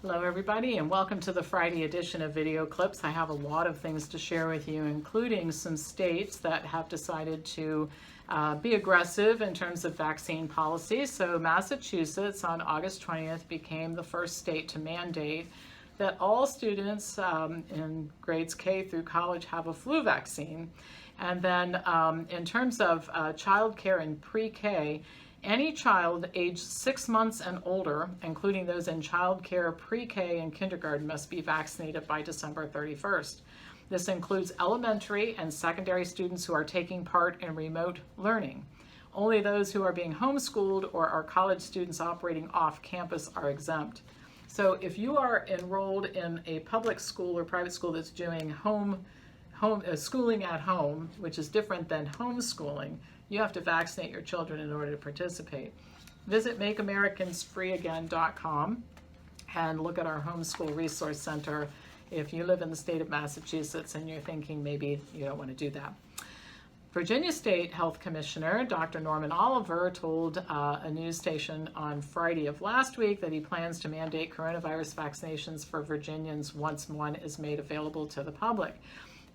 Hello everybody, and welcome to the Friday edition of Video Clips. I have a lot of things to share with you, including some states that have decided to be aggressive in terms of vaccine policy. So Massachusetts on August 20th became the first state to mandate that all students in grades K through college have a flu vaccine. And then in terms of child care in pre-K, any child aged 6 months and older, including those in child care, pre-K, and kindergarten, must be vaccinated by December 31st. This includes elementary and secondary students who are taking part in remote learning. Only those who are being homeschooled or are college students operating off campus are exempt. So if you are enrolled in a public school or private school that's doing schooling at home, which is different than homeschooling, you have to vaccinate your children in order to participate. Visit MakeAmericansFreeAgain.com and look at our homeschool resource center if you live in the state of Massachusetts and you're thinking maybe you don't want to do that. Virginia State Health Commissioner Dr. Norman Oliver told a news station on Friday of last week that he plans to mandate coronavirus vaccinations for Virginians once one is made available to the public.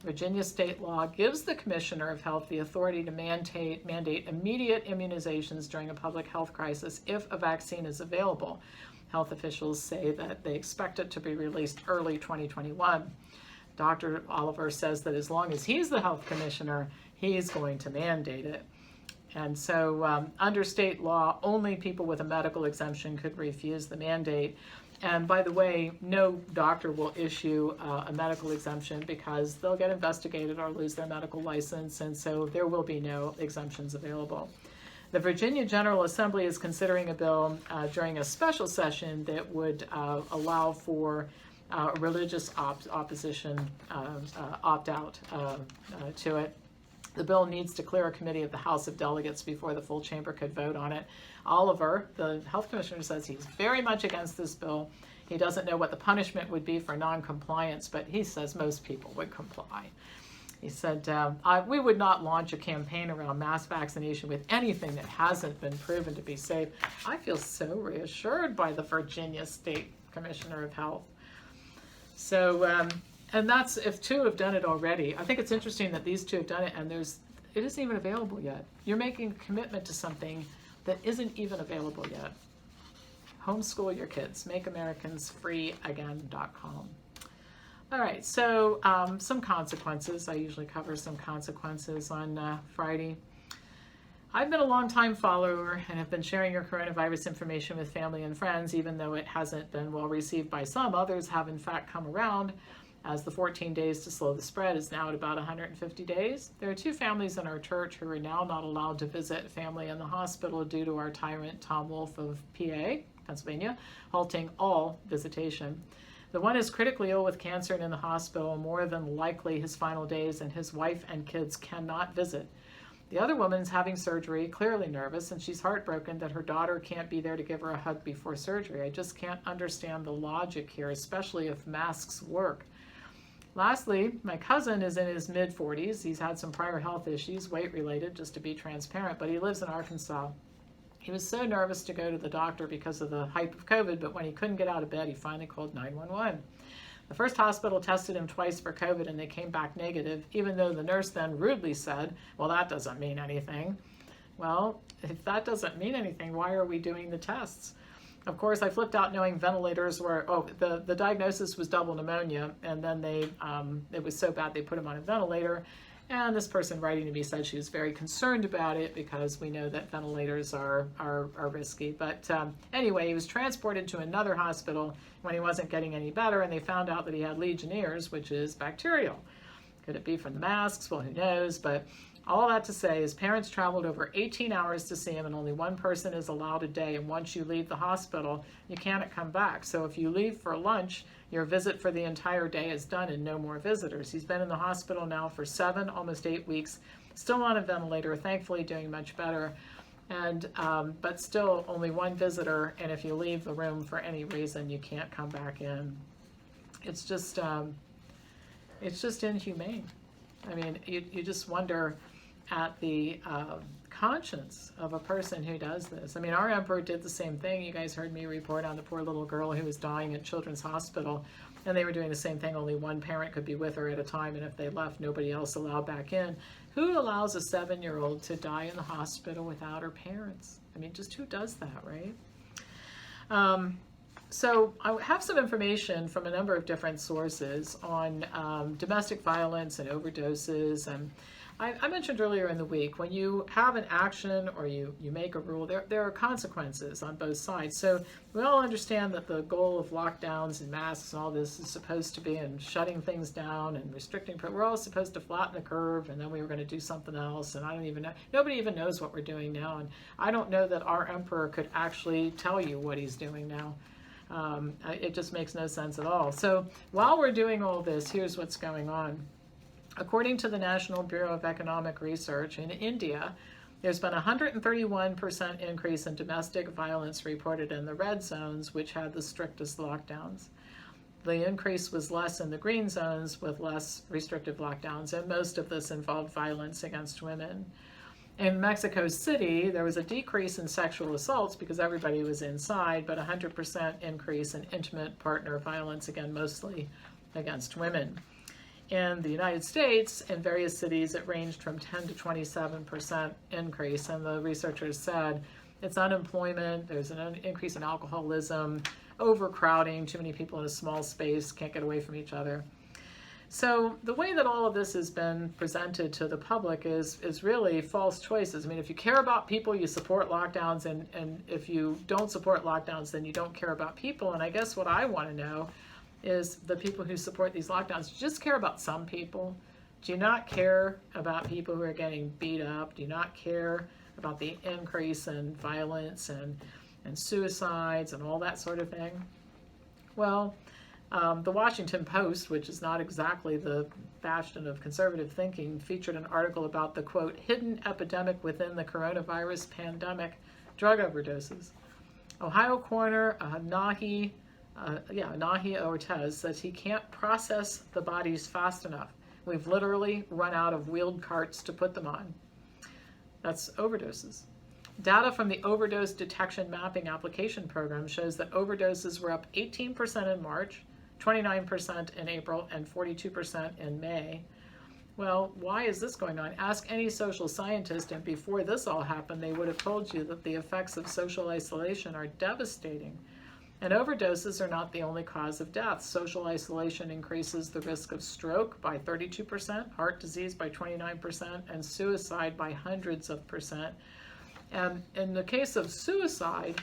Virginia state law gives the Commissioner of Health the authority to mandate immediate immunizations during a public health crisis if a vaccine is available. Health officials say that they expect it to be released early 2021. Dr. Oliver says that as long as he's the health commissioner, he's going to mandate it. And so under state law, only people with a medical exemption could refuse the mandate. And by the way, no doctor will issue a medical exemption because they'll get investigated or lose their medical license, and so there will be no exemptions available. The Virginia General Assembly is considering a bill during a special session that would allow for religious opposition opt-out to it. The bill needs to clear a committee of the House of Delegates before the full chamber could vote on it. Oliver, the health commissioner, says he's very much against this bill. He doesn't know what the punishment would be for non-compliance, but he says most people would comply. He said, we would not launch a campaign around mass vaccination with anything that hasn't been proven to be safe. I feel so reassured by the Virginia State Commissioner of Health. So, and that's if two have done it already. I think it's interesting that these two have done it and it isn't even available yet. You're making a commitment to something that isn't even available yet. Homeschool your kids. MakeAmericansFreeAgain.com. All right, so some consequences. I usually cover some consequences on Friday. I've been a long-time follower and have been sharing your coronavirus information with family and friends, even though it hasn't been well received by some. Others have in fact come around, as the 14 days to slow the spread is now at about 150 days. There are two families in our church who are now not allowed to visit family in the hospital due to our tyrant Tom Wolf of PA, Pennsylvania, halting all visitation. The one is critically ill with cancer and in the hospital, more than likely his final days, and his wife and kids cannot visit. The other woman is having surgery, clearly nervous, and she's heartbroken that her daughter can't be there to give her a hug before surgery. I just can't understand the logic here, especially if masks work. Lastly, my cousin is in his mid-40s. He's had some prior health issues, weight-related, just to be transparent, but he lives in Arkansas. He was so nervous to go to the doctor because of the hype of COVID, but when he couldn't get out of bed, he finally called 911. The first hospital tested him twice for COVID, and they came back negative, even though the nurse then rudely said, well, that doesn't mean anything. Well, if that doesn't mean anything, why are we doing the tests? Of course, I flipped out knowing ventilators were, the diagnosis was double pneumonia, and then it was so bad they put him on a ventilator. And this person writing to me said she was very concerned about it because we know that ventilators are risky. But anyway, he was transported to another hospital when he wasn't getting any better, and they found out that he had Legionnaires, which is bacterial. Could it be from the masks? Well, who knows? But all that to say is parents traveled over 18 hours to see him, and only one person is allowed a day. And once you leave the hospital, you can't come back. So if you leave for lunch, your visit for the entire day is done and no more visitors. He's been in the hospital now for 7, almost 8 weeks, still on a ventilator, thankfully doing much better. And but still only one visitor, and if you leave the room for any reason, you can't come back in. It's just inhumane. I mean, you just wonder at the conscience of a person who does this. I mean, our emperor did the same thing. You guys heard me report on the poor little girl who was dying at Children's Hospital, and they were doing the same thing, only one parent could be with her at a time, and if they left, nobody else allowed back in. Who allows a 7-year-old to die in the hospital without her parents? I mean, just who does that, right? So I have some information from a number of different sources on domestic violence and overdoses. And I mentioned earlier in the week, when you have an action or you make a rule, there are consequences on both sides. So we all understand that the goal of lockdowns and masks and all this is supposed to be in shutting things down and restricting. We're all supposed to flatten the curve, and then we were going to do something else. And I don't even know. Nobody even knows what we're doing now. And I don't know that our emperor could actually tell you what he's doing now. It just makes no sense at all. So while we're doing all this, here's what's going on. According to the National Bureau of Economic Research, in India, there's been a 131% increase in domestic violence reported in the red zones, which had the strictest lockdowns. The increase was less in the green zones with less restrictive lockdowns, and most of this involved violence against women. In Mexico City, there was a decrease in sexual assaults because everybody was inside, but 100% increase in intimate partner violence, again, mostly against women. In the United States, in various cities, it ranged from 10 to 27% increase, and the researchers said it's unemployment, there's an increase in alcoholism, overcrowding, too many people in a small space, can't get away from each other. So the way that all of this has been presented to the public is really false choices. I mean, if you care about people, you support lockdowns, and if you don't support lockdowns, then you don't care about people. And I guess what I want to know is the people who support these lockdowns, do you just care about some people? Do you not care about people who are getting beat up? Do you not care about the increase in violence and suicides and all that sort of thing? Well, the Washington Post, which is not exactly the bastion of conservative thinking, featured an article about the, quote, hidden epidemic within the coronavirus pandemic, drug overdoses. Ohio coroner Nahi Ortez says he can't process the bodies fast enough. We've literally run out of wheeled carts to put them on. That's overdoses. Data from the Overdose Detection Mapping Application Program shows that overdoses were up 18% in March, 29% in April, and 42% in May. Well, why is this going on? Ask any social scientist, and before this all happened, they would have told you that the effects of social isolation are devastating. And overdoses are not the only cause of death. Social isolation increases the risk of stroke by 32%, heart disease by 29%, and suicide by hundreds of percent. And in the case of suicide,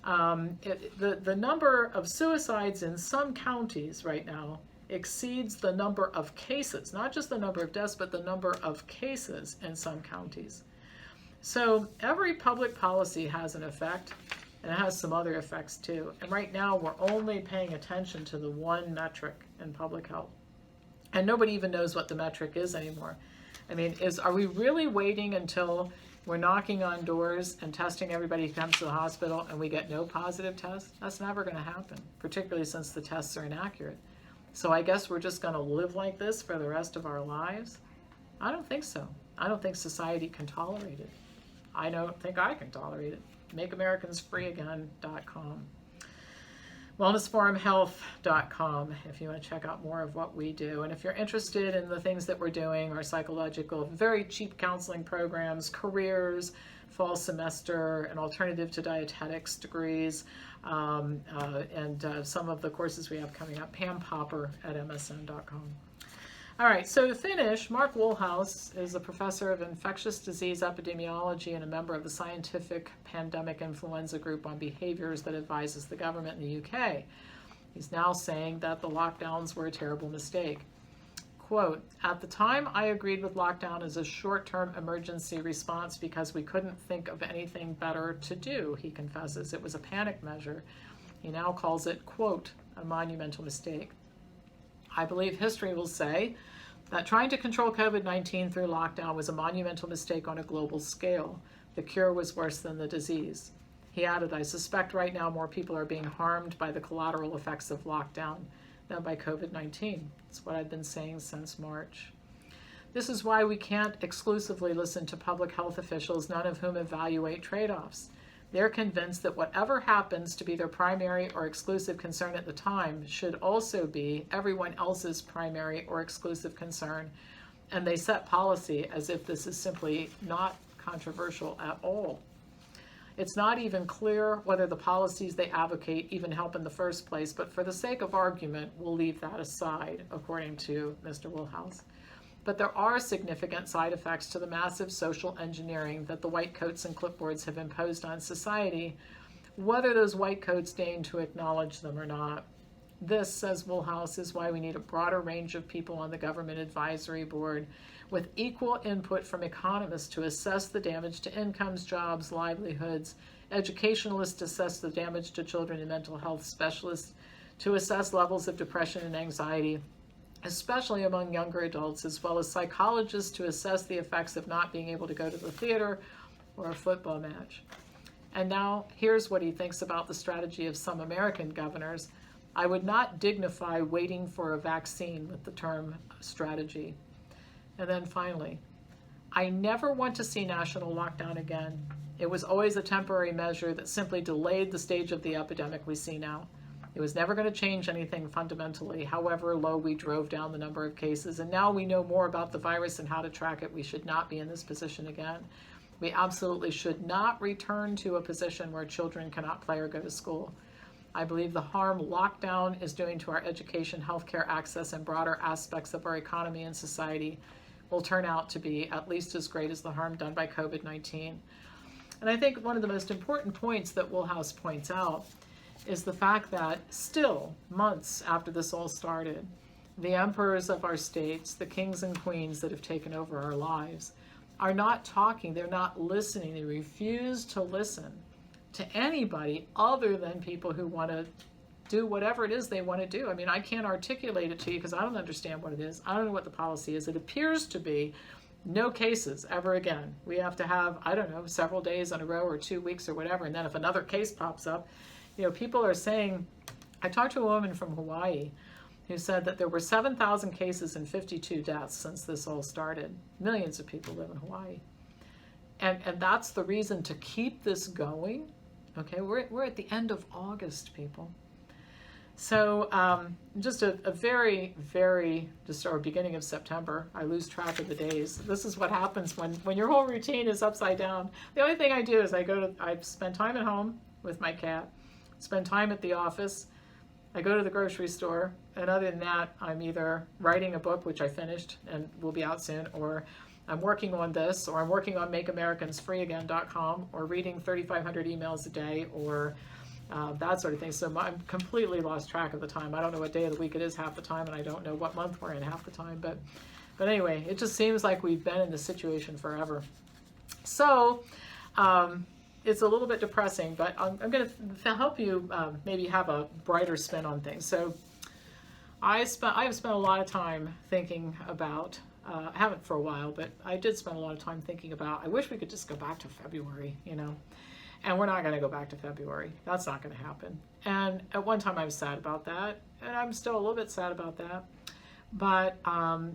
the number of suicides in some counties right now exceeds the number of cases, not just the number of deaths, but the number of cases in some counties. So every public policy has an effect, and it has some other effects too. And right now we're only paying attention to the one metric in public health. And nobody even knows what the metric is anymore. I mean, are we really waiting until we're knocking on doors and testing everybody who comes to the hospital and we get no positive tests? That's never going to happen, particularly since the tests are inaccurate. So I guess we're just going to live like this for the rest of our lives? I don't think so. I don't think society can tolerate it. I don't think I can tolerate it. MakeAmericans.freeagain.com. WellnessForumHealth.com if you want to check out more of what we do. And if you're interested in the things that we're doing, our psychological, very cheap counseling programs, careers, fall semester, an alternative to dietetics degrees, and some of the courses we have coming up, Pam Popper at MSN.com. All right, so to finish, Mark Woolhouse is a professor of infectious disease epidemiology and a member of the Scientific Pandemic Influenza Group on Behaviors that advises the government in the UK. He's now saying that the lockdowns were a terrible mistake. Quote, at the time, I agreed with lockdown as a short-term emergency response because we couldn't think of anything better to do, he confesses. It was a panic measure. He now calls it, quote, a monumental mistake. I believe history will say that trying to control COVID-19 through lockdown was a monumental mistake on a global scale. The cure was worse than the disease. He added, I suspect right now more people are being harmed by the collateral effects of lockdown than by COVID-19. That's what I've been saying since March. This is why we can't exclusively listen to public health officials, none of whom evaluate trade-offs. They're convinced that whatever happens to be their primary or exclusive concern at the time should also be everyone else's primary or exclusive concern, and they set policy as if this is simply not controversial at all. It's not even clear whether the policies they advocate even help in the first place, but for the sake of argument, we'll leave that aside, according to Mr. Woolhouse. But there are significant side effects to the massive social engineering that the white coats and clipboards have imposed on society, whether those white coats deign to acknowledge them or not. This, says Woolhouse, is why we need a broader range of people on the government advisory board with equal input from economists to assess the damage to incomes, jobs, livelihoods, educationalists to assess the damage to children, and mental health specialists to assess levels of depression and anxiety, especially among younger adults, as well as psychologists to assess the effects of not being able to go to the theater or a football match. And now, here's what he thinks about the strategy of some American governors. I would not dignify waiting for a vaccine with the term strategy. And then finally, I never want to see national lockdown again. It was always a temporary measure that simply delayed the stage of the epidemic we see now. It was never going to change anything fundamentally, however low we drove down the number of cases. And now we know more about the virus and how to track it. We should not be in this position again. We absolutely should not return to a position where children cannot play or go to school. I believe the harm lockdown is doing to our education, healthcare access, and broader aspects of our economy and society will turn out to be at least as great as the harm done by COVID-19. And I think one of the most important points that Woolhouse points out is the fact that still, months after this all started, the emperors of our states, the kings and queens that have taken over our lives, are not talking, they're not listening, they refuse to listen to anybody other than people who want to do whatever it is they want to do. I mean, I can't articulate it to you because I don't understand what it is. I don't know what the policy is. It appears to be no cases ever again. We have to have, I don't know, several days in a row or 2 weeks or whatever, and then if another case pops up, you know, people are saying, I talked to a woman from Hawaii who said that there were 7,000 cases and 52 deaths since this all started. Millions of people live in Hawaii. And that's the reason to keep this going. Okay, we're at the end of August, people. So just a very, just our beginning of September, I lose track of the days. This is what happens when your whole routine is upside down. The only thing I do is I spend time at home with my cat, spend time at the office, I go to the grocery store, and other than that, I'm either writing a book, which I finished and will be out soon, or I'm working on this, or I'm working on MakeAmericans.freeagain.com, or reading 3,500 emails a day, or that sort of thing. So I'm completely lost track of the time. I don't know what day of the week it is half the time, and I don't know what month we're in half the time. But anyway, it just seems like we've been in this situation forever. So it's a little bit depressing, but I'm going to help you maybe have a brighter spin on things. So I have spent a lot of time thinking about, I haven't for a while, but I did spend a lot of time thinking about, I wish we could just go back to February, you know, and we're not going to go back to February. That's not going to happen. And at one time I was sad about that, and I'm still a little bit sad about that. But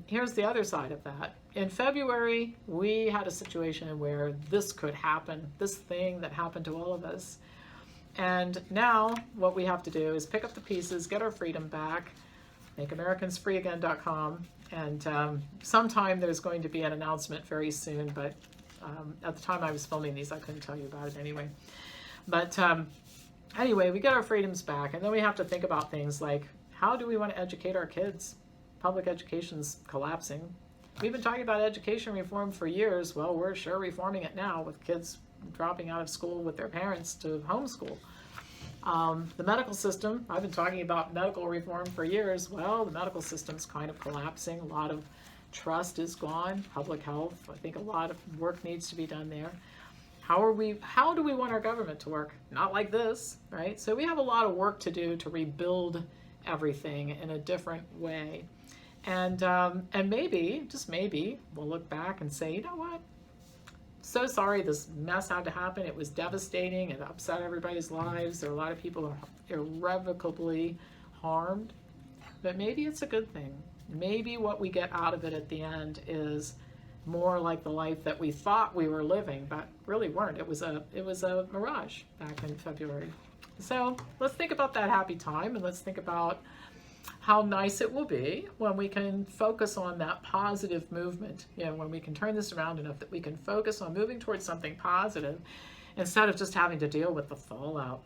here's the other side of that. In February, we had a situation where this could happen, this thing that happened to all of us. And now what we have to do is pick up the pieces, get our freedom back, MakeAmericansFreeAgain.com. And sometime there's going to be an announcement very soon, but at the time I was filming these, I couldn't tell you about it anyway. But anyway, we get our freedoms back, and then we have to think about things like, how do we want to educate our kids? Public education's collapsing. We've been talking about education reform for years. Well, we're sure reforming it now with kids dropping out of school with their parents to homeschool. The medical system, I've been talking about medical reform for years. Well, the medical system's kind of collapsing. A lot of trust is gone. Public health, I think a lot of work needs to be done there. How do we want our government to work? Not like this, right? So we have a lot of work to do to rebuild everything in a different way. And maybe, just maybe, we'll look back and say, you know what? So sorry this mess had to happen. It was devastating. It upset everybody's lives. There are a lot of people irrevocably harmed. But maybe it's a good thing. Maybe what we get out of it at the end is more like the life that we thought we were living, but really weren't. It was a mirage back in February. So let's think about that happy time, and let's think about how nice it will be when we can focus on that positive movement. You know, when we can turn this around enough that we can focus on moving towards something positive instead of just having to deal with the fallout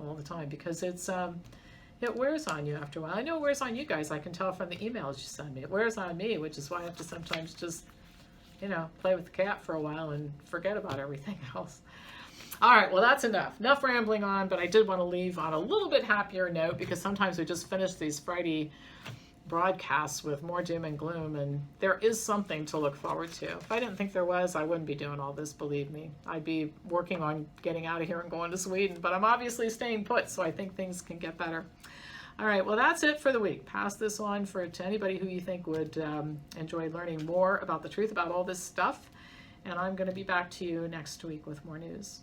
all the time, because it wears on you after a while. I know it wears on you guys. I can tell from the emails you send me. It wears on me, which is why I have to sometimes just, you know, play with the cat for a while and forget about everything else. All right, well, that's enough. Enough rambling on, but I did want to leave on a little bit happier note, because sometimes we just finish these Friday broadcasts with more doom and gloom, and there is something to look forward to. If I didn't think there was, I wouldn't be doing all this, believe me. I'd be working on getting out of here and going to Sweden, but I'm obviously staying put, so I think things can get better. All right, well, that's it for the week. Pass this on to anybody who you think would enjoy learning more about the truth about all this stuff, and I'm going to be back to you next week with more news.